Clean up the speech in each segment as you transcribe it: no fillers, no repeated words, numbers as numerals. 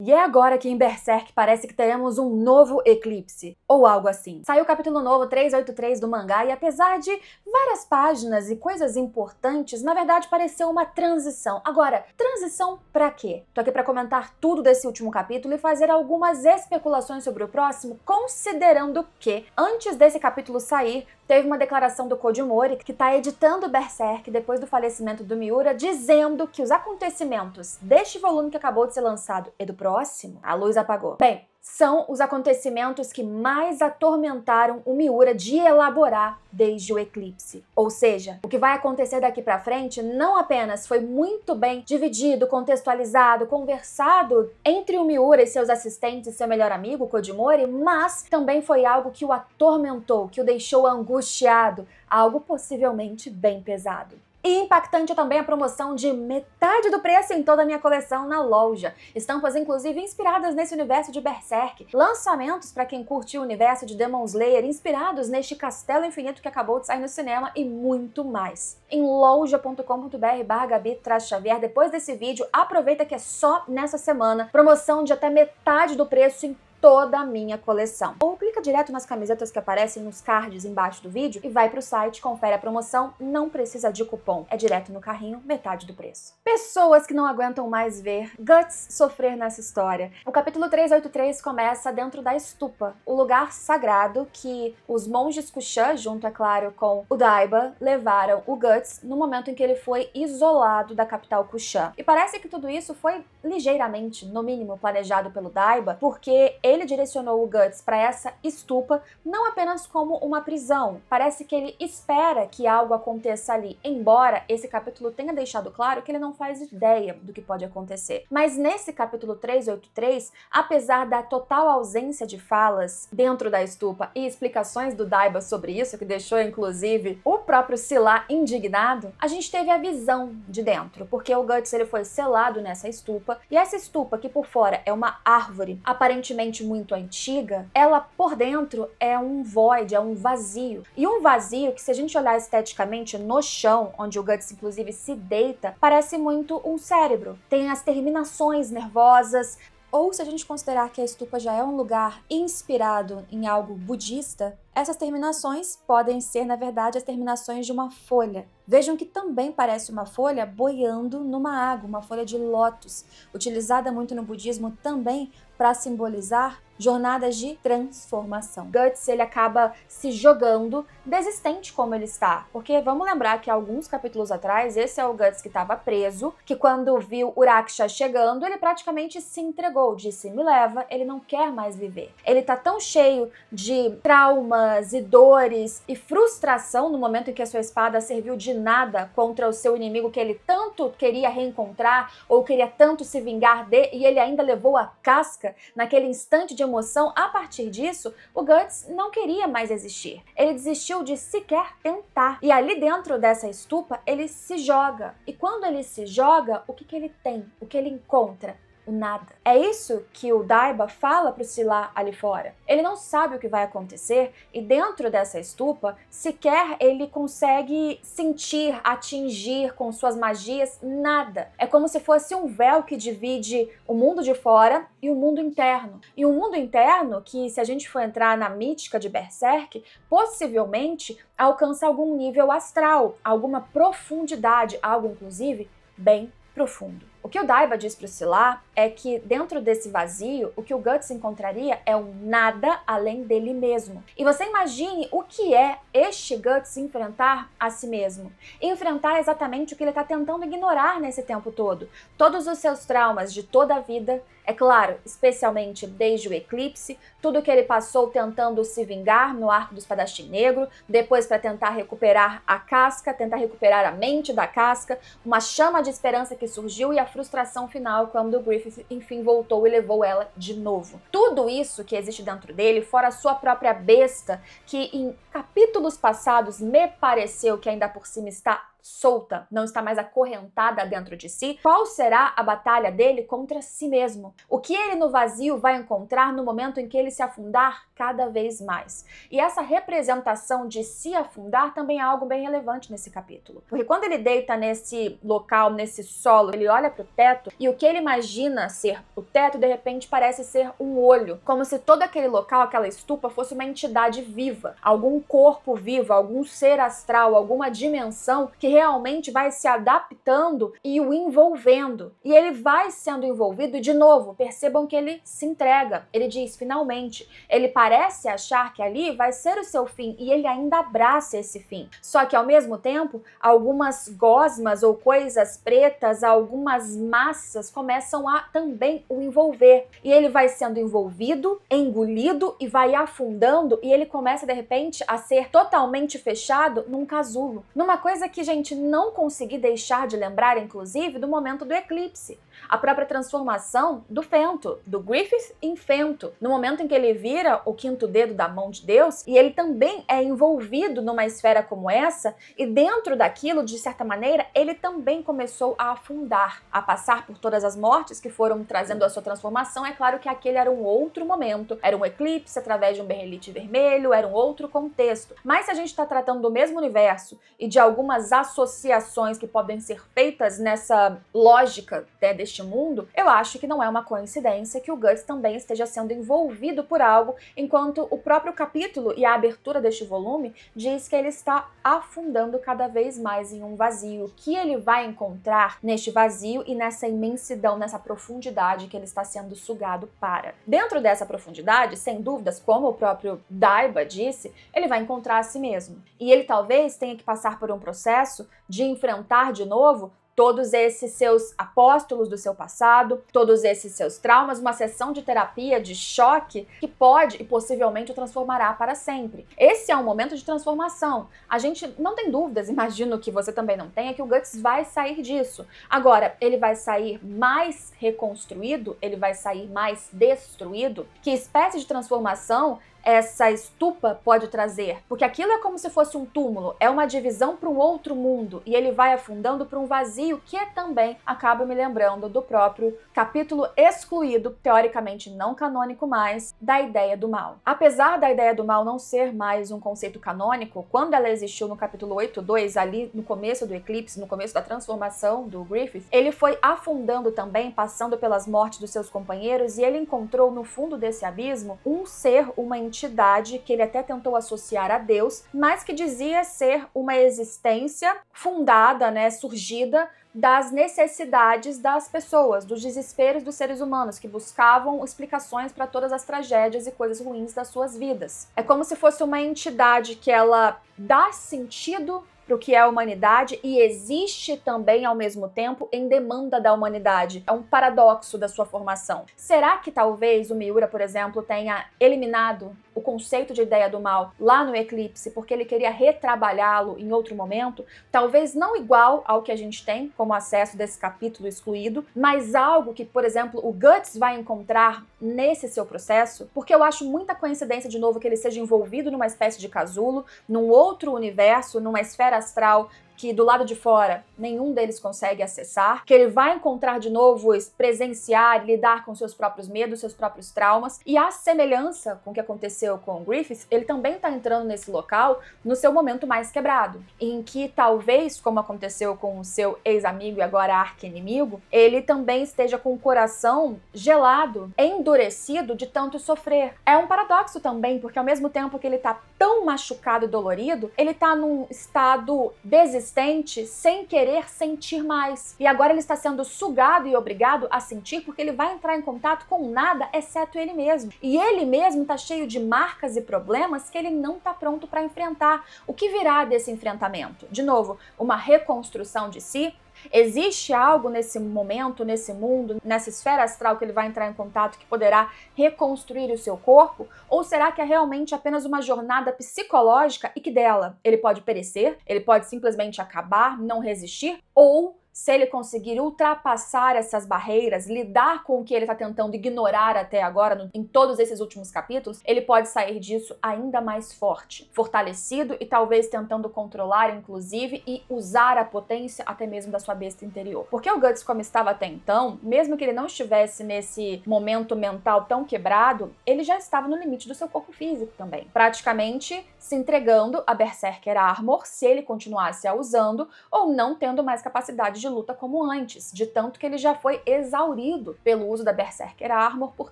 E é agora que em Berserk parece que teremos um novo eclipse, ou algo assim. Saiu o capítulo novo 383 do mangá e apesar de várias páginas e coisas importantes, na verdade pareceu uma transição. Agora, transição pra quê? Tô aqui pra comentar tudo desse último capítulo e fazer algumas especulações sobre o próximo, considerando que, antes desse capítulo sair, teve uma declaração do Koji Mori, que tá editando Berserk depois do falecimento do Miura, dizendo que os acontecimentos deste volume que acabou de ser lançado e do próximo, a luz apagou. Bem, são os acontecimentos que mais atormentaram o Miura de elaborar desde o eclipse. Ou seja, o que vai acontecer daqui pra frente não apenas foi muito bem dividido, contextualizado, conversado entre o Miura e seus assistentes e seu melhor amigo, Koji Mori, mas também foi algo que o atormentou, que o deixou angustiado, algo possivelmente bem pesado. E impactante também a promoção de metade do preço em toda a minha coleção na loja. Estampas inclusive inspiradas nesse universo de Berserk. Lançamentos para quem curte o universo de Demon Slayer, inspirados neste Castelo Infinito que acabou de sair no cinema e muito mais. Em loja.com.br/Gabi-Xavier, depois desse vídeo, aproveita que é só nessa semana. Promoção de até metade do preço em toda a minha coleção. Ou clica direto nas camisetas que aparecem nos cards embaixo do vídeo e vai pro site, confere a promoção, não precisa de cupom, é direto no carrinho, metade do preço. Pessoas que não aguentam mais ver Guts sofrer nessa história. O capítulo 383 começa dentro da Stupa, o lugar sagrado que os monges Kushan, junto, é claro, com o Daiba, levaram o Guts no momento em que ele foi isolado da capital Kushan. E parece que tudo isso foi ligeiramente, no mínimo, planejado pelo Daiba, porque ele direcionou o Guts para essa estupa não apenas como uma prisão. Parece que ele espera que algo aconteça ali, embora esse capítulo tenha deixado claro que ele não faz ideia do que pode acontecer. Mas nesse capítulo 383, apesar da total ausência de falas dentro da estupa e explicações do Daiba sobre isso, que deixou inclusive o próprio Scylla indignado, a gente teve a visão de dentro, porque o Guts ele foi selado nessa estupa, e essa estupa, que por fora é uma árvore aparentemente muito antiga, ela por dentro é um void, é um vazio. E um vazio que, se a gente olhar esteticamente no chão, onde o Guts inclusive se deita, parece muito um cérebro. Tem as terminações nervosas, ou se a gente considerar que a estupa já é um lugar inspirado em algo budista, essas terminações podem ser, na verdade, as terminações de uma folha. Vejam que também parece uma folha boiando numa água, uma folha de lótus, utilizada muito no budismo também para simbolizar jornadas de transformação. Guts, ele acaba se jogando, desistente como ele está, porque vamos lembrar que alguns capítulos atrás, esse é o Guts que estava preso, que quando viu Uraksha chegando, ele praticamente se entregou, disse, me leva, ele não quer mais viver. Ele tá tão cheio de traumas e dores e frustração no momento em que a sua espada serviu de nada contra o seu inimigo que ele tanto queria reencontrar ou queria tanto se vingar de, e ele ainda levou a casca naquele instante de emoção. A partir disso, o Guts não queria mais existir. Ele desistiu de sequer tentar. E ali dentro dessa estupa, ele se joga. E quando ele se joga, o que ele tem? O que ele encontra? O nada. É isso que o Daiba fala pro Scylla ali fora. Ele não sabe o que vai acontecer e dentro dessa estupa, sequer ele consegue sentir, atingir com suas magias nada. É como se fosse um véu que divide o mundo de fora e o mundo interno. E o mundo interno, que se a gente for entrar na mítica de Berserk, possivelmente alcança algum nível astral, alguma profundidade, algo inclusive bem profundo. O que o Daiba diz pro Scylla é que dentro desse vazio, o que o Guts encontraria é um nada além dele mesmo. E você imagine o que é este Guts enfrentar a si mesmo. Enfrentar exatamente o que ele está tentando ignorar nesse tempo todo. Todos os seus traumas de toda a vida, é claro, especialmente desde o eclipse, tudo que ele passou tentando se vingar no arco do espadachim negro, depois para tentar recuperar a casca, tentar recuperar a mente da casca, uma chama de esperança que surgiu e a frustração final quando o Griffith enfim voltou e levou ela de novo. Tudo isso que existe dentro dele, fora a sua própria besta, que em capítulos passados me pareceu que ainda por cima está solta, não está mais acorrentada dentro de si, qual será a batalha dele contra si mesmo? O que ele no vazio vai encontrar no momento em que ele se afundar cada vez mais? E essa representação de se afundar também é algo bem relevante nesse capítulo. Porque quando ele deita nesse local, nesse solo, ele olha para o teto e o que ele imagina ser o teto, de repente parece ser um olho. Como se todo aquele local, aquela estupa, fosse uma entidade viva. Algum corpo vivo, algum ser astral, alguma dimensão que realmente vai se adaptando e o envolvendo. E ele vai sendo envolvido e, de novo, percebam que ele se entrega. Ele diz, finalmente, ele parece achar que ali vai ser o seu fim e ele ainda abraça esse fim. Só que, ao mesmo tempo, algumas gosmas ou coisas pretas, algumas massas começam a também o envolver. E ele vai sendo envolvido, engolido e vai afundando e ele começa, de repente, a ser totalmente fechado num casulo. Numa coisa que, gente, não consegui deixar de lembrar, inclusive, do momento do eclipse. A própria transformação do Fento, do Griffith em Fento. No momento em que ele vira o quinto dedo da mão de Deus, e ele também é envolvido numa esfera como essa, e dentro daquilo, de certa maneira, ele também começou a afundar, a passar por todas as mortes que foram trazendo a sua transformação. É claro que aquele era um outro momento, era um eclipse através de um berrelite vermelho, era um outro contexto. Mas se a gente está tratando do mesmo universo e de algumas associações que podem ser feitas nessa lógica, né, deste mundo, eu acho que não é uma coincidência que o Guts também esteja sendo envolvido por algo, enquanto o próprio capítulo e a abertura deste volume diz que ele está afundando cada vez mais em um vazio. O que ele vai encontrar neste vazio e nessa imensidão, nessa profundidade que ele está sendo sugado para? Dentro dessa profundidade, sem dúvidas, como o próprio Daiba disse, ele vai encontrar a si mesmo. E ele talvez tenha que passar por um processo de enfrentar de novo todos esses seus apóstolos do seu passado, todos esses seus traumas, uma sessão de terapia, de choque, que pode e possivelmente o transformará para sempre. Esse é um momento de transformação. A gente não tem dúvidas, imagino que você também não tenha, que o Guts vai sair disso. Agora, ele vai sair mais reconstruído? Ele vai sair mais destruído? Que espécie de transformação essa estupa pode trazer? Porque aquilo é como se fosse um túmulo, é uma divisão para um outro mundo e ele vai afundando para um vazio que também acaba me lembrando do próprio capítulo excluído, teoricamente não canônico mais, da ideia do mal. Apesar da ideia do mal não ser mais um conceito canônico, quando ela existiu no capítulo 8.2, ali no começo do eclipse, no começo da transformação do Griffith, ele foi afundando também, passando pelas mortes dos seus companheiros, e ele encontrou no fundo desse abismo um ser, uma entidade que ele até tentou associar a Deus, mas que dizia ser uma existência fundada, né, surgida das necessidades das pessoas, dos desesperos dos seres humanos, que buscavam explicações para todas as tragédias e coisas ruins das suas vidas. É como se fosse uma entidade que ela dá sentido para o que é a humanidade e existe também, ao mesmo tempo, em demanda da humanidade. É um paradoxo da sua formação. Será que talvez o Miura, por exemplo, tenha eliminado o conceito de ideia do mal lá no eclipse porque ele queria retrabalhá-lo em outro momento? Talvez não igual ao que a gente tem como acesso desse capítulo excluído, mas algo que, por exemplo, o Guts vai encontrar nesse seu processo, porque eu acho muita coincidência, de novo, que ele seja envolvido numa espécie de casulo, num outro universo, numa esfera astral que do lado de fora nenhum deles consegue acessar, que ele vai encontrar de novo, presenciar, lidar com seus próprios medos, seus próprios traumas, e a semelhança com o que aconteceu com o Griffith, ele também está entrando nesse local no seu momento mais quebrado, em que talvez, como aconteceu com o seu ex-amigo e agora arqui-inimigo, ele também esteja com o coração gelado, endurecido de tanto sofrer. É um paradoxo também, porque ao mesmo tempo que ele está tão machucado e dolorido, ele está num estado desesperado, sem querer sentir mais. E agora ele está sendo sugado e obrigado a sentir porque ele vai entrar em contato com nada exceto ele mesmo. E ele mesmo está cheio de marcas e problemas que ele não está pronto para enfrentar. O que virá desse enfrentamento? De novo, uma reconstrução de si? Existe algo nesse momento, nesse mundo, nessa esfera astral que ele vai entrar em contato que poderá reconstruir o seu corpo? Ou será que é realmente apenas uma jornada psicológica e que dela ele pode perecer, ele pode simplesmente acabar, não resistir? Ou se ele conseguir ultrapassar essas barreiras, lidar com o que ele está tentando ignorar até agora, em todos esses últimos capítulos, ele pode sair disso ainda mais forte, fortalecido e talvez tentando controlar, inclusive, e usar a potência até mesmo da sua besta interior. Porque o Guts, como estava até então, mesmo que ele não estivesse nesse momento mental tão quebrado, ele já estava no limite do seu corpo físico também, praticamente se entregando a Berserker Armor se ele continuasse a usando ou não tendo mais capacidade de luta como antes, de tanto que ele já foi exaurido pelo uso da Berserker Armor por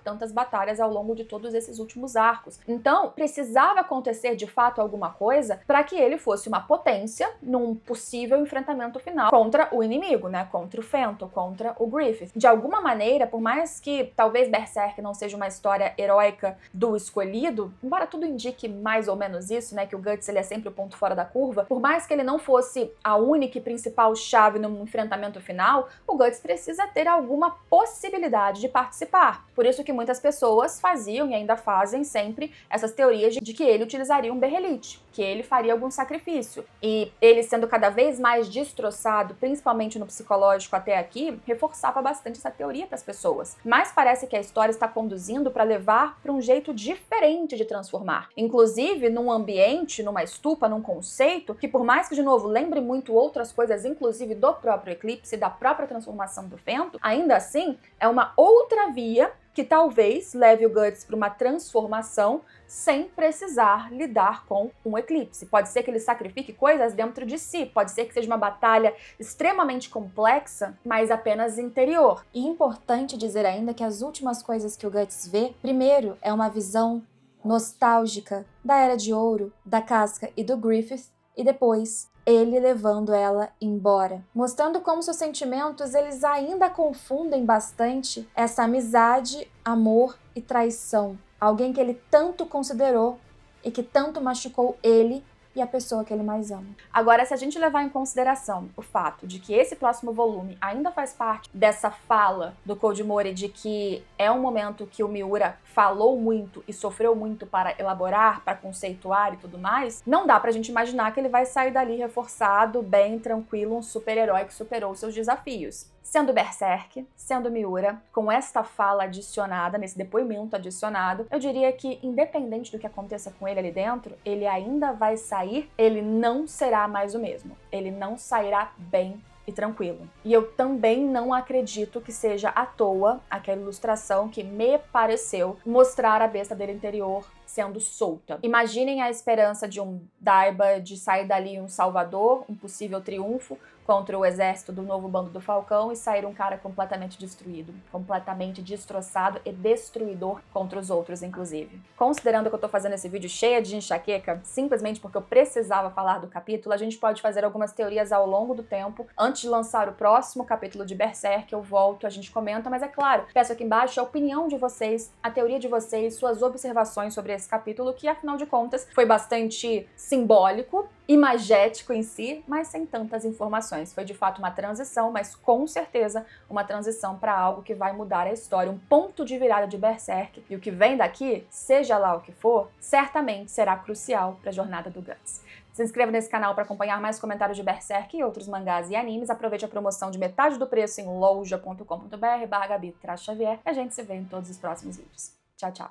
tantas batalhas ao longo de todos esses últimos arcos. Então, precisava acontecer de fato alguma coisa para que ele fosse uma potência num possível enfrentamento final contra o inimigo, né? Contra o Fento, contra o Griffith. De alguma maneira, por mais que talvez Berserk não seja uma história heróica do escolhido, embora tudo indique mais ou menos isso, né? Que o Guts ele é sempre o ponto fora da curva, por mais que ele não fosse a única e principal chave no enfrentamento final, o Guts precisa ter alguma possibilidade de participar. Por isso que muitas pessoas faziam e ainda fazem sempre essas teorias de que ele utilizaria um Berrelite, que ele faria algum sacrifício. E ele sendo cada vez mais destroçado, principalmente no psicológico até aqui, reforçava bastante essa teoria para as pessoas. Mas parece que a história está conduzindo para levar para um jeito diferente de transformar. Inclusive num ambiente, numa estupa, num conceito que, por mais que de novo lembre muito outras coisas, inclusive do próprio eclipse, da própria transformação do Fento, ainda assim é uma outra via que talvez leve o Guts para uma transformação sem precisar lidar com um eclipse. Pode ser que ele sacrifique coisas dentro de si, pode ser que seja uma batalha extremamente complexa, mas apenas interior. E importante dizer ainda que as últimas coisas que o Guts vê, primeiro, é uma visão nostálgica da Era de Ouro, da Casca e do Griffith, e depois ele levando ela embora, mostrando como seus sentimentos eles ainda confundem bastante essa amizade, amor e traição. Alguém que ele tanto considerou e que tanto machucou ele e a pessoa que ele mais ama. Agora, se a gente levar em consideração o fato de que esse próximo volume ainda faz parte dessa fala do Cold Mori de que é um momento que o Miura falou muito e sofreu muito para elaborar, para conceituar e tudo mais, não dá pra gente imaginar que ele vai sair dali reforçado, bem, tranquilo, um super-herói que superou seus desafios. Sendo Berserk, sendo Miura, com esta fala adicionada, nesse depoimento adicionado, eu diria que, independente do que aconteça com ele ali dentro, ele ainda vai sair, ele não será mais o mesmo. Ele não sairá bem e tranquilo. E eu também não acredito que seja à toa aquela ilustração que me pareceu mostrar a besta dele interior sendo solta. Imaginem a esperança de um Daiba de sair dali um salvador, um possível triunfo contra o exército do novo bando do Falcão e sair um cara completamente destruído, completamente destroçado e destruidor contra os outros, inclusive. Considerando que eu tô fazendo esse vídeo cheia de enxaqueca, simplesmente porque eu precisava falar do capítulo, a gente pode fazer algumas teorias ao longo do tempo. Antes de lançar o próximo capítulo de Berserk, eu volto, a gente comenta, mas é claro, peço aqui embaixo a opinião de vocês, a teoria de vocês, suas observações sobre esse capítulo, que afinal de contas foi bastante simbólico, imagético em si, mas sem tantas informações. Foi de fato uma transição, mas com certeza uma transição para algo que vai mudar a história, um ponto de virada de Berserk, e o que vem daqui, seja lá o que for, certamente será crucial para a jornada do Guts. Se inscreva nesse canal para acompanhar mais comentários de Berserk e outros mangás e animes. Aproveite a promoção de metade do preço em loja.com.br/Gabi-Xavier e a gente se vê em todos os próximos vídeos. Tchau, tchau!